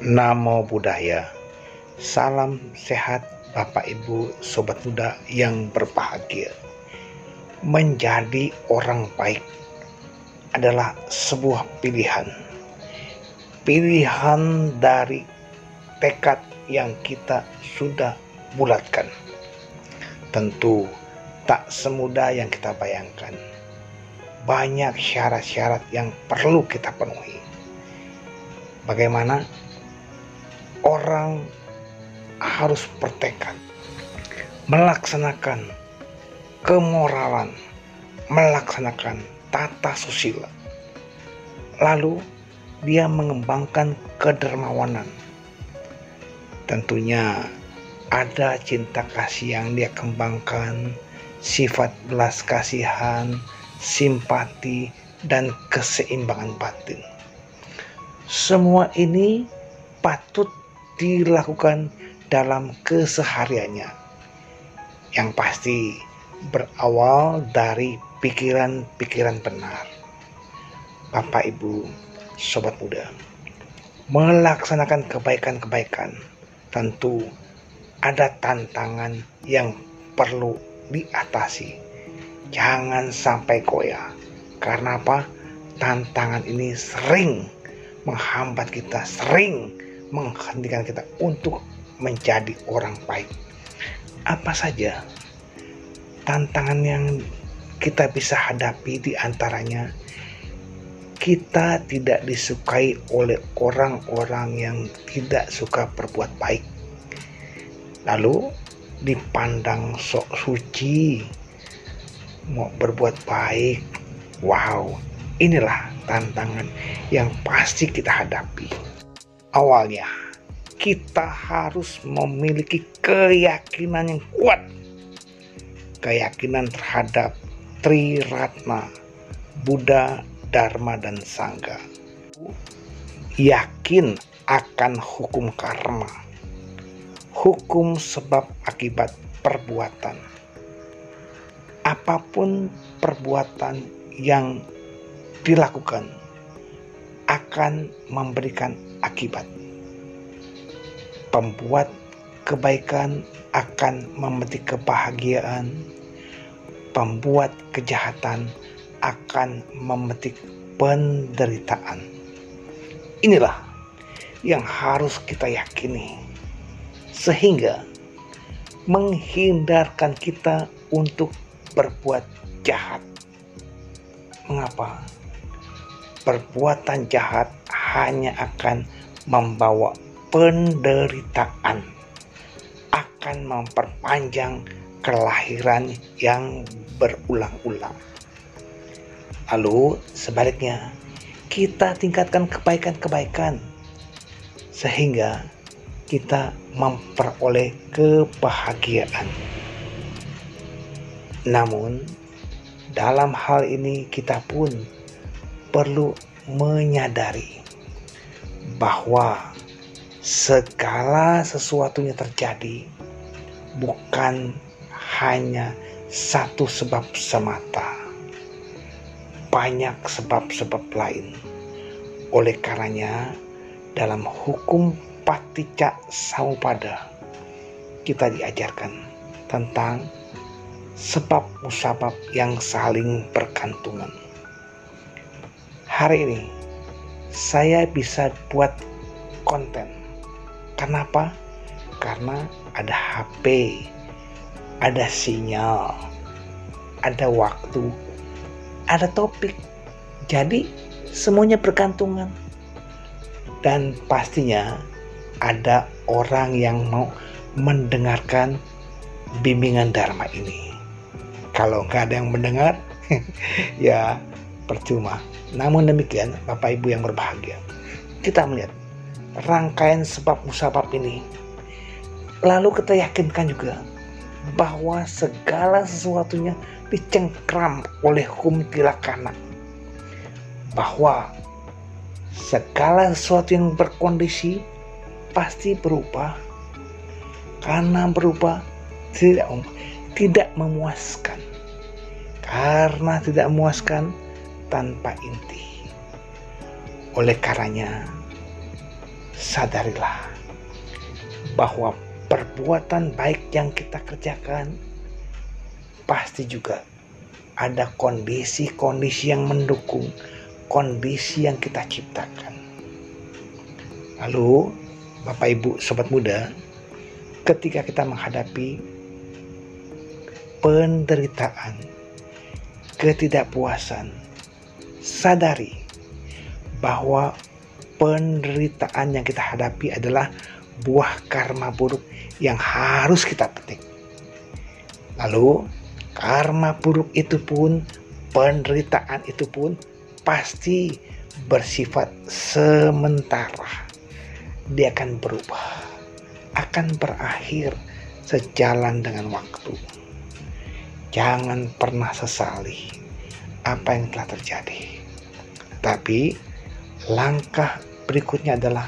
Namo Buddhaya. Salam sehat Bapak Ibu Sobat Muda yang berbahagia. Menjadi orang baik adalah sebuah pilihan. Pilihan dari tekad yang kita sudah bulatkan. Tentu tak semudah yang kita bayangkan. Banyak syarat-syarat yang perlu kita penuhi. Bagaimana orang harus bertekad melaksanakan kemoralan, melaksanakan tata susila. Lalu dia mengembangkan kedermawanan. Tentunya ada cinta kasih yang dia kembangkan, sifat belas kasihan, simpati, dan keseimbangan batin. Semua ini patut dilakukan dalam kesehariannya, yang pasti berawal dari pikiran-pikiran benar. Bapak Ibu Sobat Muda, melaksanakan kebaikan-kebaikan tentu ada tantangan yang perlu diatasi. Jangan sampai goyah. Karena apa? Tantangan ini sering menghambat kita, sering menghentikan kita untuk menjadi orang baik. Apa saja tantangan yang kita bisa hadapi? Di antaranya, kita tidak disukai oleh orang-orang yang tidak suka berbuat baik, lalu dipandang sok suci, mau berbuat baik. Wow, inilah tantangan yang pasti kita hadapi. Awalnya kita harus memiliki keyakinan yang kuat, keyakinan terhadap Triratna, Buddha, Dharma, dan Sangha. Yakin akan hukum karma, hukum sebab akibat perbuatan. Apapun perbuatan yang dilakukan akan memberikan akibat. Pembuat kebaikan akan memetik kebahagiaan, pembuat kejahatan akan memetik penderitaan. Inilah yang harus kita yakini, sehingga menghindarkan kita untuk berbuat jahat. Mengapa? Perbuatan jahat hanya akan membawa penderitaan, akan memperpanjang kelahiran yang berulang-ulang. Lalu sebaliknya, kita tingkatkan kebaikan-kebaikan sehingga kita memperoleh kebahagiaan. Namun dalam hal ini kita pun perlu menyadari bahwa segala sesuatunya terjadi bukan hanya satu sebab semata, banyak sebab-sebab lain. Oleh karenanya, dalam hukum Paticca Samuppada kita diajarkan tentang sebab musabab yang saling bergantungan. Hari ini saya bisa buat konten. Kenapa? Karena ada HP, ada sinyal, ada waktu, ada topik. Jadi semuanya bergantungan. Dan pastinya ada orang yang mau mendengarkan bimbingan Dharma ini. Kalau nggak ada yang mendengar, ya percuma. Namun demikian, Bapak Ibu yang berbahagia, kita melihat rangkaian sebab musabab ini. Lalu kita yakinkan juga bahwa segala sesuatunya dicengkram oleh hukum tilakana. Bahwa segala sesuatu yang berkondisi pasti berubah. Karena berubah tidak memuaskan. Karena tidak memuaskan tanpa inti. Oleh karenanya sadarilah bahwa perbuatan baik yang kita kerjakan pasti juga ada kondisi-kondisi yang mendukung kondisi yang kita ciptakan. Lalu, Bapak Ibu Sobat Muda, ketika kita menghadapi penderitaan, ketidakpuasan, sadari bahwa penderitaan yang kita hadapi adalah buah karma buruk yang harus kita petik. Lalu karma buruk itu pun, penderitaan itu pun pasti bersifat sementara. Dia akan berubah, akan berakhir sejalan dengan waktu. Jangan pernah sesali apa yang telah terjadi. Tapi langkah berikutnya adalah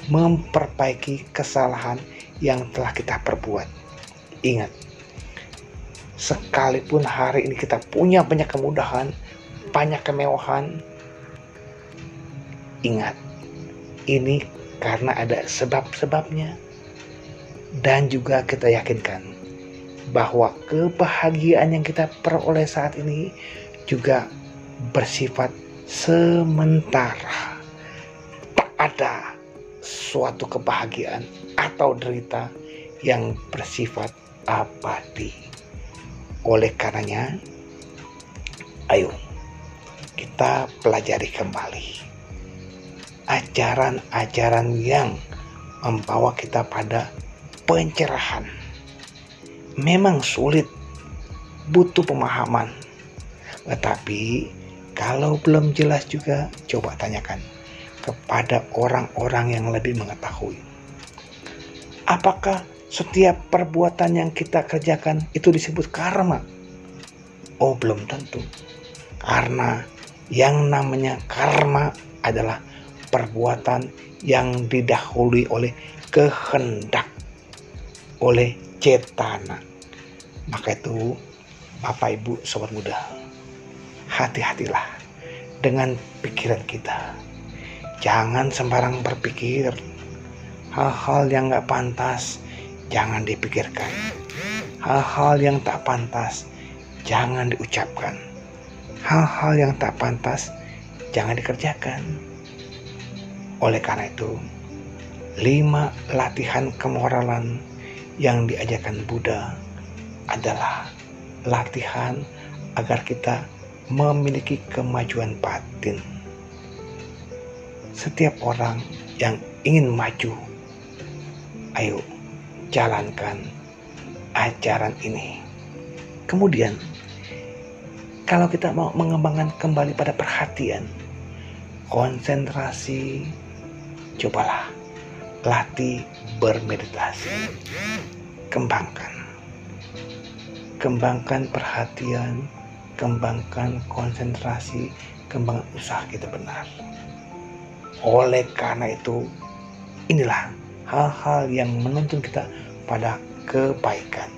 memperbaiki kesalahan yang telah kita perbuat. Ingat, sekalipun hari ini kita punya banyak kemudahan, banyak kemewahan, ingat, ini karena ada sebab-sebabnya. Dan juga kita yakinkan bahwa kebahagiaan yang kita peroleh saat ini juga bersifat sementara. Tak ada suatu kebahagiaan atau derita yang bersifat abadi. Oleh karenanya, ayo kita pelajari kembali ajaran-ajaran yang membawa kita pada pencerahan. Memang sulit, butuh pemahaman. Tetapi kalau belum jelas juga, coba tanyakan kepada orang-orang yang lebih mengetahui. Apakah setiap perbuatan yang kita kerjakan itu disebut karma? Oh, belum tentu. Karena yang namanya karma adalah perbuatan yang didahului oleh kehendak, oleh cetana. Maka itu, Bapak Ibu Sobat Muda, hati-hatilah dengan pikiran kita. Jangan sembarang berpikir. Hal-hal yang gak pantas jangan dipikirkan. Hal-hal yang tak pantas jangan diucapkan. Hal-hal yang tak pantas jangan dikerjakan. Oleh karena itu, 5 latihan kemoralan yang diajarkan Buddha adalah latihan agar kita memiliki kemajuan batin. Setiap orang yang ingin maju, ayo jalankan ajaran ini. Kemudian, kalau kita mau mengembangkan kembali pada perhatian, konsentrasi, cobalah latih bermeditasi. Kembangkan perhatian, kembangkan konsentrasi, kembangkan usaha kita benar. Oleh karena itu, inilah hal-hal yang menuntun kita pada kebaikan.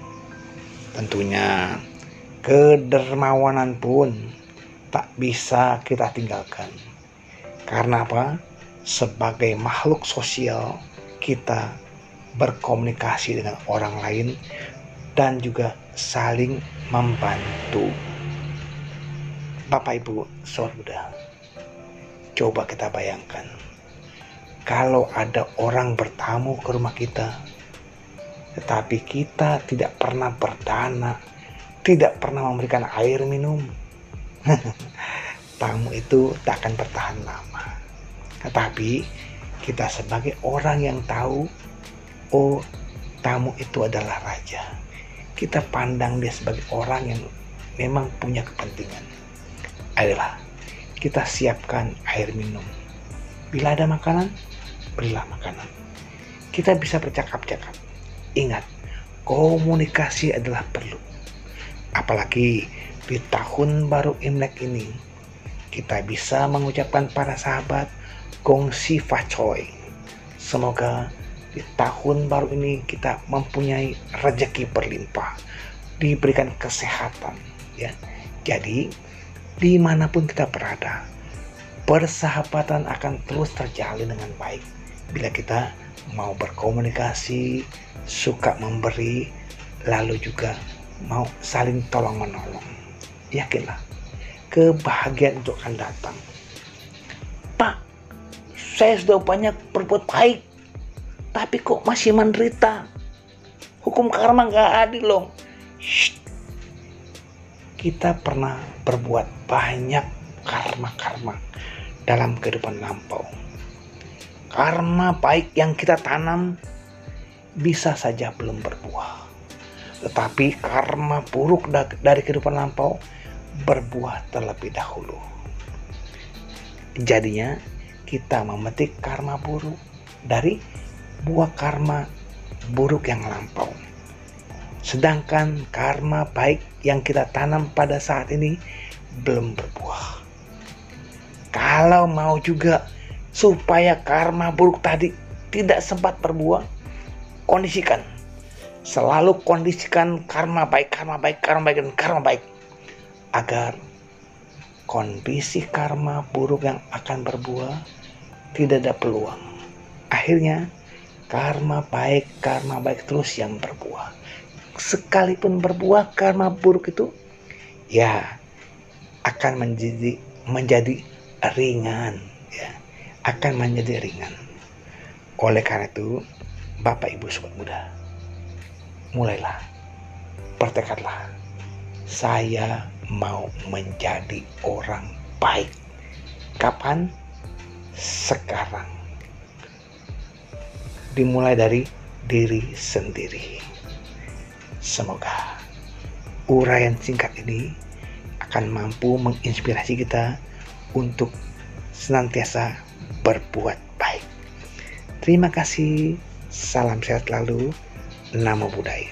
Tentunya kedermawanan pun tak bisa kita tinggalkan. Karena apa? Sebagai makhluk sosial, kita berkomunikasi dengan orang lain dan juga saling membantu. Bapak Ibu Sobat Muda, coba kita bayangkan kalau ada orang bertamu ke rumah kita, tetapi kita tidak pernah berdana, tidak pernah memberikan air minum. Tamu itu tak akan bertahan lama. Tetapi kita sebagai orang yang tahu, oh, tamu itu adalah raja. Kita pandang dia sebagai orang yang memang punya kepentingan. Adalah kita siapkan air minum. Bila ada makanan, berilah makanan. Kita bisa bercakap-cakap. Ingat, komunikasi adalah perlu. Apalagi di tahun baru Imlek ini, kita bisa mengucapkan para sahabat Gong Si Fa Choi. Semoga di tahun baru ini kita mempunyai rezeki berlimpah, diberikan kesehatan, ya. Jadi dimanapun kita berada, persahabatan akan terus terjalin dengan baik. Bila kita mau berkomunikasi, suka memberi, lalu juga mau saling tolong menolong, yakinlah kebahagiaan itu akan datang. Pak, saya sudah banyak berbuat baik, tapi kok masih menderita. Hukum karma gak adil loh. Shh. Kita pernah berbuat banyak karma-karma dalam kehidupan lampau. Karma baik yang kita tanam bisa saja belum berbuah, tetapi karma buruk dari kehidupan lampau berbuah terlebih dahulu. Jadinya kita memetik karma buruk dari buah karma buruk yang lampau. Sedangkan karma baik yang kita tanam pada saat ini belum berbuah. Kalau mau juga supaya karma buruk tadi tidak sempat berbuah, kondisikan. Selalu kondisikan karma baik, dan karma baik. Agar kondisi karma buruk yang akan berbuah tidak ada peluang. Akhirnya karma baik terus yang berbuah. Sekalipun berbuah karma buruk itu, ya akan menjadi ringan, ya akan menjadi ringan. Oleh karena itu, Bapak Ibu Sobat Muda, mulailah, bertekadlah, saya mau menjadi orang baik. Kapan? Sekarang. Dimulai dari diri sendiri. Semoga uraian singkat ini akan mampu menginspirasi kita untuk senantiasa berbuat baik. Terima kasih. Salam sehat selalu. Namo Buddhaya.